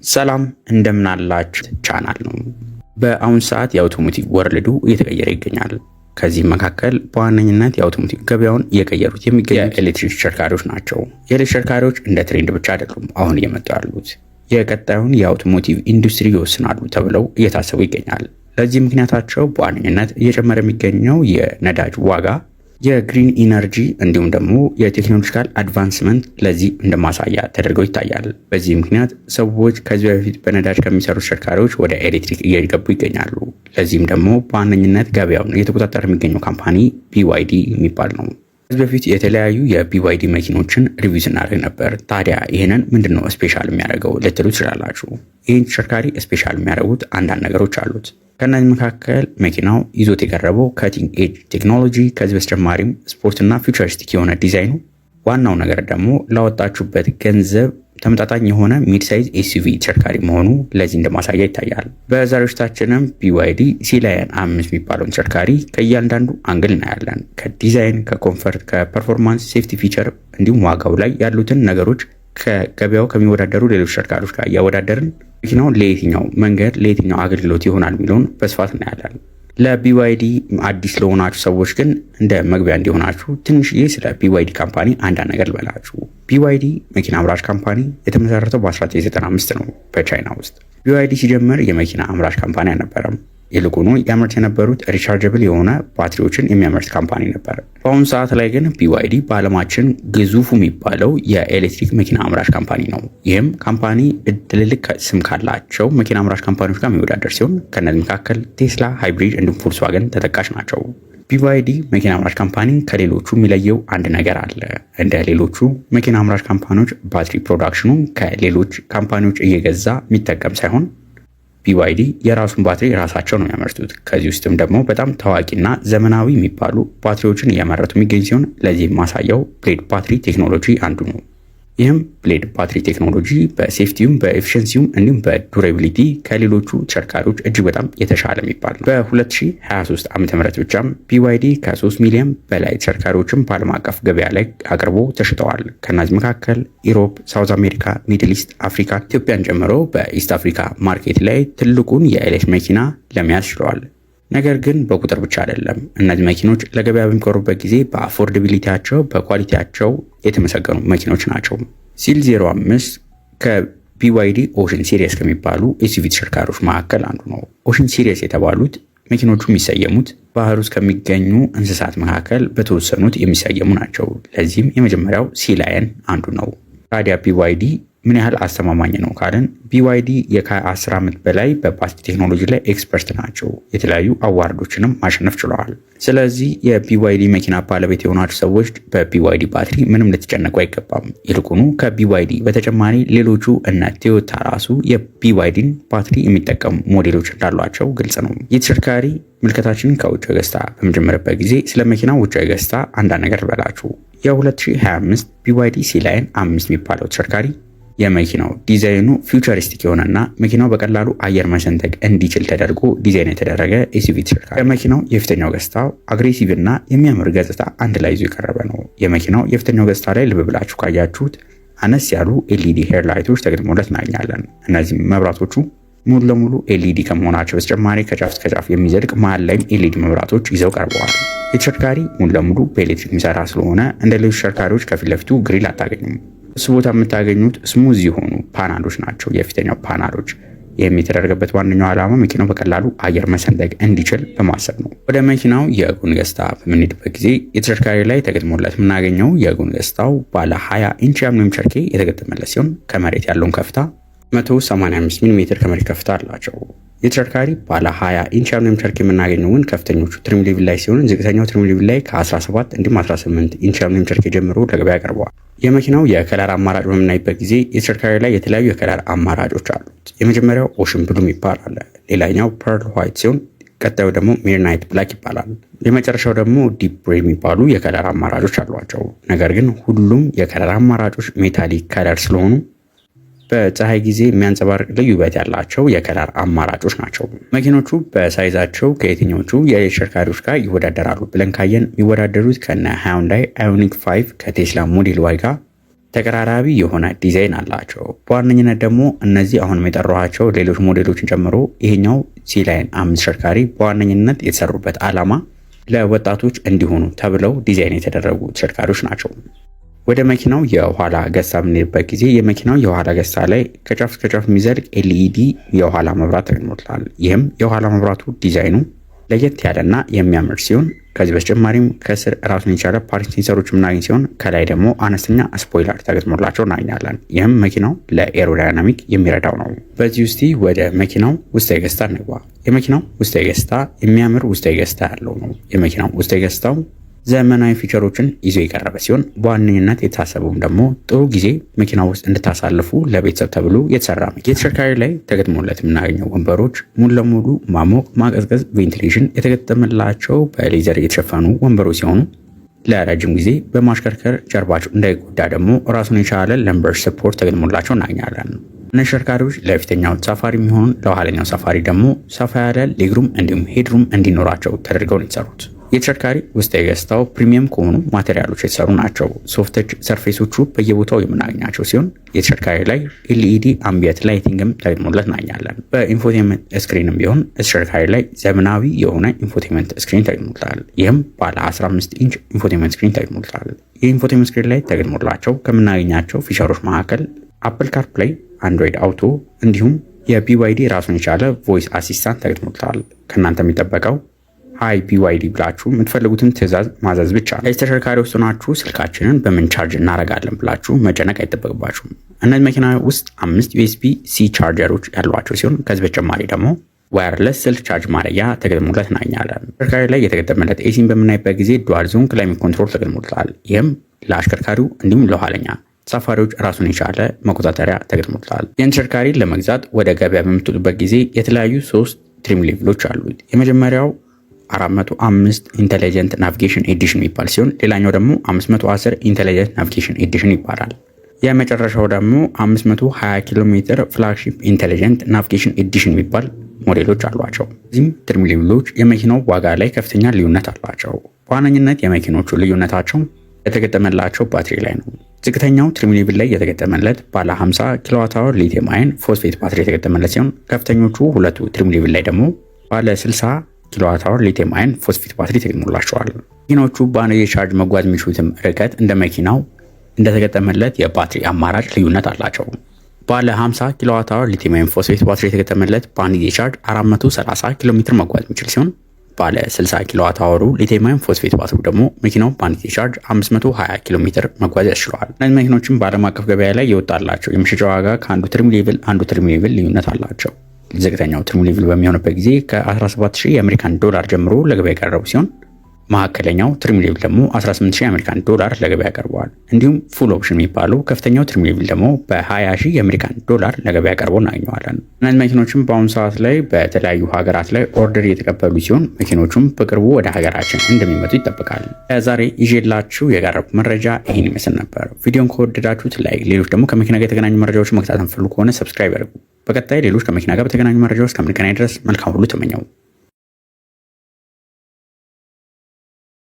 ሰላም እንደምናላችሁ ቻናል ነው። በአሁን ሰዓት የአውቶሞቲቭ ወርልዱ እየተቀየረ ይገኛል። ከዚህ መካከል በዋነኝነት የአውቶሞቲቭ ገበያውን እየቀየሩት የሚገኙት የኤሌክትሪክ ተሽከርካሪዎች ናቸው። የኤሌክትሪክ ተሽከርካሪዎች እንደ ትሬንድ ብቻ አይደሉም አሁን እየመጡ ያሉት፣ የቀጣዩን የአውቶሞቲቭ ኢንዱስትሪ ይወስናሉ ተብለው እየታሰቡ ይገኛል። ለዚህ ምክንያታቸው በዋነኝነት እየጨመረ የሚገኘው የነዳጅ ዋጋ፣ የግሪን ኢነርጂ እንዲሁም ደግሞ የቴክኖሎጂካል አድቫንስመንት ለዚህ እንደማሳያ ተደርገው ይታያል። በዚህ ምክንያት ሰዎች ከዚህ በፊት በነዳጅ ከሚሰሩ ተሽከርካሪዎች ወደ ኤሌክትሪክ እየገቡ ይገኛሉ። ለዚህም ደግሞ በዋነኝነት ገበያውን እየተቆጣጠረ የሚገኘው ካምፓኒ BYD የሚባል ነው። ከዚህ በፊት የተለያዩ የBYD መኪኖችን ሪቪው ስናደርግ ነበር። ታዲያ ይህንን ምንድነው ስፔሻል የሚያደርገው ልትሉ ትችላላችሁ። ይህን ተሽከርካሪ ስፔሻል የሚያደርጉት አንዳንድ ነገሮች አሉት። ከእነዚህ መካከል መኪናው ይዞት የቀረበው ከቲንግ ኤጅ ቴክኖሎጂ፣ ከዚህ በተጨማሪም ስፖርትና ፊውቸሪስቲክ የሆነ ዲዛይኑ፣ ዋናው ነገር ደግሞ ላወጣችሁበት ገንዘብ ተመጣጣኝ የሆነ ሚድ ሳይዝ ኤስዩቪ ተሽከርካሪ መሆኑ ለዚህ እንደማሳያ ይታያል። በዛሬው ዝግጅታችንም BYD ሲላየን 5 የሚባለውን ተሽከርካሪ ከእያንዳንዱ አንግል እናያለን። ከዲዛይን፣ ከኮምፈርት፣ ከፐርፎርማንስ፣ ሴፍቲ ፊቸር እንዲሁም ዋጋው ላይ ያሉትን ነገሮች ከገበያው ከሚወዳደሩ ሌሎች ተሽከርካሪዎች ጋር እያወዳደርን መኪናው ለየትኛው መንገድ ለየትኛው አገልግሎት ይሆናል የሚለውን በስፋት እናያለን። ለBYD አዲስ ለሆናችሁ ሰዎች ግን እንደ መግቢያ እንዲሆናችሁ ትንሽዬ ስለ BYD ካምፓኒ አንዳንድ ነገር ልበላችሁ። BYD መኪና አምራች ካምፓኒ የተመሰረተው በ1995 ነው በቻይና ውስጥ። BYD ሲጀምር የመኪና አምራች ካምፓኒ አልነበረም። ይልቁኑ ያመርት የነበሩት ሪቻርጀብል የሆነ ባትሪዎችን የሚያመርት ካምፓኒ ነበር። በአሁኑ ሰዓት ላይ ግን BYD በዓለማችን ግዙፉ የሚባለው የኤሌክትሪክ መኪና አምራች ካምፓኒ ነው። ይህም ካምፓኒ ትልልቅ ስም ካላቸው መኪና አምራች ካምፓኒዎች ጋር የሚወዳደር ሲሆን ከእነዚህ መካከል ቴስላ፣ ሃይብሪድ እንዲሁም ፎልክስዋገን ተጠቃሽ ናቸው። BYD መኪና አምራች ካምፓኒ ከሌሎቹ የሚለየው አንድ ነገር አለ። እንደ ሌሎቹ መኪና አምራች ካምፓኒዎች ባትሪ ፕሮዳክሽኑን ከሌሎች ካምፓኒዎች እየገዛ የሚጠቀም ሳይሆን BYD የራሱን ባትሪ ራሳቸው ነው የሚያመርቱት። ከዚህ ውስጥም ደግሞ በጣም ታዋቂና ዘመናዊ የሚባሉ ባትሪዎችን እያመረቱ የሚገኝ ሲሆን ለዚህም ማሳያው ብሌድ ባትሪ ቴክኖሎጂ አንዱ ነው። ይህም ብሌድ ባትሪ ቴክኖሎጂ በሴፍቲውም በኤፊሽንሲውም እንዲሁም በዱሬቢሊቲ ከሌሎቹ ተሽከርካሪዎች እጅግ በጣም የተሻለ የሚባል ነው። በ2023 ዓ.ም ብቻም BYD ከ3 ሚሊዮን በላይ ተሽከርካሪዎችን በዓለም አቀፍ ገበያ ላይ አቅርቦ ተሽጠዋል። ከእነዚህ መካከል ኢሮፕ፣ ሳውዝ አሜሪካ፣ ሚድል ኢስት፣ አፍሪካ፣ ኢትዮጵያን ጨምሮ በኢስት አፍሪካ ማርኬት ላይ ትልቁን የኤሌክትሪክ መኪና ለመያዝ ችለዋል። ነገር ግን በቁጥር ብቻ አይደለም። እነዚህ መኪኖች ለገበያ በሚቀርቡበት ጊዜ በአፎርደቢሊቲያቸው በኳሊቲያቸው የተመሰገኑ መኪኖች ናቸው። ሲል 05 ከBYD ኦሽን ሲሪየስ ከሚባሉ ኤስዩቪ ተሽከርካሪዎች መካከል አንዱ ነው። ኦሽን ሲሪየስ የተባሉት መኪኖቹ የሚሰየሙት ባህር ውስጥ ከሚገኙ እንስሳት መካከል በተወሰኑት የሚሰየሙ ናቸው። ለዚህም የመጀመሪያው ሲላየን አንዱ ነው። ታዲያ BYD ምን ያህል አስተማማኝ ነው ካልን BYD ከ10 ዓመት በላይ በባትሪ ቴክኖሎጂ ላይ ኤክስፐርት ናቸው። የተለያዩ አዋርዶችንም ማሸነፍ ችለዋል። ስለዚህ የBYD መኪና ባለቤት የሆናችሁ ሰዎች በBYD ባትሪ ምንም ልትጨነቁ አይገባም። ይልቁኑ ከBYD በተጨማሪ ሌሎቹ እነ ቶዮታ ራሱ የBYDን ባትሪ የሚጠቀሙ ሞዴሎች እንዳሏቸው ግልጽ ነው። የተሽከርካሪ ምልከታችንን ከውጭ ገጽታ በመጀመርበት ጊዜ ስለ መኪናው ውጫዊ ገጽታ አንዳንድ ነገር ልበላችሁ። የ2025 BYD ሲላየን 5 የሚባለው ተሽከርካሪ የመኪናው ዲዛይኑ ፊውቸሪስቲክ የሆነና መኪናው በቀላሉ አየር መሰንጠቅ እንዲችል ተደርጎ ዲዛይን የተደረገ ኤስዩቪ ተሽከርካሪ። የመኪናው የፊተኛው ገጽታ አግሬሲቭ እና የሚያምር ገጽታ አንድ ላይ ይዞ የቀረበ ነው። የመኪናው የፊተኛው ገጽታ ላይ ልብ ብላችሁ ካያችሁት አነስ ያሉ LED ሄድላይቶች ተገጥሞለት እናገኛለን። እነዚህ መብራቶቹ ሙሉ ለሙሉ LED ከመሆናቸው በተጨማሪ ከጫፍ እስከ ጫፍ የሚዘልቅ መሀል ላይም LED መብራቶች ይዘው ቀርበዋል። የተሽከርካሪ ሙሉ ለሙሉ በኤሌክትሪክ የሚሰራ ስለሆነ እንደ ሌሎች ተሽከርካሪዎች ከፊት ለፊቱ ግሪል አታገኙም። እሱ ቦታ የምታገኙት ስሙዝ የሆኑ ፓናሎች ናቸው፣ የፊተኛው ፓናሎች። ይህም የተደረገበት ዋነኛው ዓላማ መኪናው በቀላሉ አየር መሰንጠቅ እንዲችል በማሰብ ነው። ወደ መኪናው የጎን ገጽታ በምንሄድበት ጊዜ የተሽከርካሪ ላይ ተገጥሞለት የምናገኘው የጎን ገጽታው ባለ 20 ኢንች የአሉሚኒየም ቸርኬ የተገጠመለት ሲሆን ከመሬት ያለውን ከፍታ 185 ሚሜ ከመሬት ከፍታ አላቸው። የተሽከርካሪ ባለ 20 ኢንች የአሉሚኒየም ቸርኬ የምናገኘው ግን ከፍተኞቹ ትሪም ሌቭል ላይ ሲሆን ዝቅተኛው ትሪም ሌቭል ላይ ከ17 እንዲሁም 18 ኢንች የአሉሚኒየም ቸርኬ ጀምሮ ለገበያ ቀርበዋል። የመኪናው የከለር አማራጭ በምናይበት ጊዜ የተሽከርካሪ ላይ የተለያዩ የከለር አማራጮች አሉት። የመጀመሪያው ኦሽን ብሉ ይባላል። ሌላኛው ፐርል ዋይት ሲሆን ቀጣዩ ደግሞ ሚድናይት ብላክ ይባላል። የመጨረሻው ደግሞ ዲፕ ግሬ የሚባሉ የከለር አማራጮች አሏቸው። ነገር ግን ሁሉም የከለር አማራጮች ሜታሊክ ከለር ስለሆኑ በፀሐይ ጊዜ የሚያንጸባርቅ ልዩ ውበት ያላቸው የከለር አማራጮች ናቸው። መኪኖቹ በሳይዛቸው ከየትኞቹ የተሽከርካሪዎች ጋር ይወዳደራሉ ብለን ካየን የሚወዳደሩት ከነ ሃዩንዳይ አዮኒክ 5 ከቴስላ ሞዴል ዋይ ጋር ተቀራራቢ የሆነ ዲዛይን አላቸው። በዋነኝነት ደግሞ እነዚህ አሁንም የጠራኋቸው ሌሎች ሞዴሎችን ጨምሮ ይሄኛው ሲላይን 5 ተሽከርካሪ በዋነኝነት የተሰሩበት ዓላማ ለወጣቶች እንዲሆኑ ተብለው ዲዛይን የተደረጉ ተሽከርካሪዎች ናቸው። ወደ መኪናው የኋላ ገጽታ በምንሄድበት ጊዜ የመኪናው የኋላ ገጽታ ላይ ከጫፍ እስከ ጫፍ የሚዘልቅ ኤልኢዲ የኋላ መብራት ተገጥሞለታል። ይህም የኋላ መብራቱ ዲዛይኑ ለየት ያለና የሚያምር ሲሆን ከዚህ በተጨማሪም ከስር ራሱን የቻለ ፓርኪንግ ሴንሰሮች የምናገኝ ሲሆን ከላይ ደግሞ አነስተኛ ስፖይለር ተገጥሞላቸው እናገኛለን። ይህም መኪናው ለኤሮዳይናሚክ የሚረዳው ነው። በዚህ ውስጥ ወደ መኪናው ውስጣዊ ገጽታ እንግባ። የመኪናው ውስጣዊ ገጽታ የሚያምር ውስጣዊ ገጽታ ያለው ነው። የመኪናው ውስጣዊ ገጽታው ዘመናዊ ፊቸሮችን ይዞ የቀረበ ሲሆን በዋነኝነት የታሰበውም ደግሞ ጥሩ ጊዜ መኪና ውስጥ እንድታሳልፉ ለቤተሰብ ተብሎ የተሰራ የተሽከርካሪ ላይ ተገጥሞለት የምናገኘው ወንበሮች ሙሉ ለሙሉ ማሞቅ፣ ማቀዝቀዝ፣ ቬንቲሌሽን የተገጠመላቸው በሌዘር የተሸፈኑ ወንበሮች ሲሆኑ ለረጅም ጊዜ በማሽከርከር ጀርባቸው እንዳይጎዳ ደግሞ ራሱን የቻለ ለምበር ሰፖርት ተገጥሞላቸው እናገኛለን። እነዚህ ተሽከርካሪዎች ለፊተኛው ሳፋሪ የሚሆን ለኋለኛው ሳፋሪ ደግሞ ሰፋ ያለ ሌግሩም እንዲሁም ሄድሩም እንዲኖራቸው ተደርገው ነው የተሰሩት። የተሽከርካሪ ውስጣዊ ገጽታው ፕሪሚየም ከሆኑ ማቴሪያሎች የተሰሩ ናቸው። ሶፍት ሰርፌሶቹ በየቦታው የምናገኛቸው ሲሆን የተሽከርካሪ ላይ ኤልኢዲ አምቢየንት ላይቲንግም ተገጥሞለት እናገኛለን። በኢንፎቴመንት ስክሪንም ቢሆን ተሽከርካሪ ላይ ዘመናዊ የሆነ ኢንፎቴመንት ስክሪን ተገጥሞለታል። ይህም ባለ 15 ኢንች ኢንፎቴመንት ስክሪን ተገጥሞለታል። የኢንፎቴመንት ስክሪን ላይ ተገጥሞላቸው ከምናገኛቸው ፊቸሮች መካከል አፕል ካርፕላይ፣ አንድሮይድ አውቶ እንዲሁም የቢዋይዲ ራሱን የቻለ ቮይስ አሲስታንት ተገጥሞለታል። ከእናንተ የሚጠበቀው ሃይ ቢዋይዲ ብላችሁ የምትፈልጉትን ትዕዛዝ ማዘዝ ብቻ ነው። ከዚህ ተሽከርካሪ ውስጥ ሆናችሁ ስልካችንን በምን ቻርጅ እናደርጋለን ብላችሁ መጨነቅ አይጠበቅባችሁም። እነዚህ መኪና ውስጥ 5 ዩኤስቢ ሲ ቻርጀሮች ያሏቸው ሲሆን ከዚህ በተጨማሪ ደግሞ ዋየርለስ ስልክ ቻርጅ ማድረጊያ ተገጥሞለት እናገኛለን። ተሽከርካሪ ላይ የተገጠመለት ኤሲን በምናይበት ጊዜ ዱዋል ዞን ክላይሜት ኮንትሮል ተገጥሞለታል። ይህም ለአሽከርካሪው እንዲሁም ለኋለኛ ሳፋሪዎች ራሱን የቻለ መቆጣጠሪያ ተገጥሞለታል። ይህን ተሽከርካሪ ለመግዛት ወደ ገበያ በምትወጡበት ጊዜ የተለያዩ 3 ትሪም ሌቭሎች አሉት። የመጀመሪያው 405 ኢንቴሊጀንት ናቪጌሽን ኤዲሽን የሚባል ሲሆን ሌላኛው ደግሞ 510 ኢንቴሊጀንት ናቪጌሽን ኤዲሽን ይባላል። የመጨረሻው ደግሞ 520 ኪሎ ሜትር ፍላግሺፕ ኢንቴሊጀንት ናቪጌሽን ኤዲሽን የሚባል ሞዴሎች አሏቸው። እዚህም ትሪም ሌቭሎች የመኪናው ዋጋ ላይ ከፍተኛ ልዩነት አላቸው። በዋነኝነት የመኪኖቹ ልዩነታቸው የተገጠመላቸው ባትሪ ላይ ነው። ዝቅተኛው ትሪም ሌቭል ላይ የተገጠመለት ባለ 50 ኪሎዋት አወር ሊቲየም አየን ፎስፌት ባትሪ የተገጠመለት ሲሆን ከፍተኞቹ ሁለቱ ትሪም ሌቭል ላይ ደግሞ ባለ 60 ኪሎዋት አወር ሊቲየም አየን ፎስፌት ባትሪ ተገጥሞላቸዋል። መኪናዎቹ በአንድ ቻርጅ መጓዝ የሚችሉትም ርቀት እንደ መኪናው እንደተገጠመለት የባትሪ አማራጭ ልዩነት አላቸው። ባለ 50 ኪሎዋት አወር ሊቲየም አየን ፎስፌት ባትሪ የተገጠመለት በአንድ ቻርጅ 430 ኪሎ ሜትር መጓዝ የሚችል ሲሆን ባለ 60 ኪሎዋት አወሩ ሊቲየም አየን ፎስፌት ባትሪ ደግሞ መኪናው በአንድ ቻርጅ 520 ኪሎ ሜትር መጓዝ ያስችለዋል። እነዚህ መኪኖችም በዓለም አቀፍ ገበያ ላይ የወጣላቸው የመሸጫ ዋጋ ከአንዱ ትሪም ሌቭል አንዱ ትሪም ሌቭል ልዩነት አላቸው። ዝቅተኛው ትሪም ሌቭል በሚሆንበት ጊዜ ከ17000 የአሜሪካን ዶላር ጀምሮ ለገበያ የቀረቡ ሲሆን መካከለኛው ትሪም ሌቭል ደግሞ 18000 የአሜሪካን ዶላር ለገበያ ቀርበዋል። እንዲሁም ፉል ኦፕሽን የሚባለው ከፍተኛው ትሪም ሌቭል ደግሞ በ20000 የአሜሪካን ዶላር ለገበያ ቀርቦ እናገኘዋለን። እነዚህ መኪኖችም በአሁኑ ሰዓት ላይ በተለያዩ ሀገራት ላይ ኦርደር እየተቀበሉ ሲሆን መኪኖቹም በቅርቡ ወደ ሀገራችን እንደሚመጡ ይጠበቃል። ዛሬ ይዤላችሁ የቀረቡ መረጃ ይህን ይመስል ነበር። ቪዲዮን ከወደዳችሁት ላይክ፣ ሌሎች ደግሞ ከመኪና ጋር የተገናኙ መረጃዎች መከታተል ፈልጉ ከሆነ ሰብስክራይብ ያድርጉ። በቀጣይ ሌሎች ከመኪና ጋር በተገናኙ መረጃዎች ከምንገናኝ ድረስ መልካም ሁሉ ተመኘው።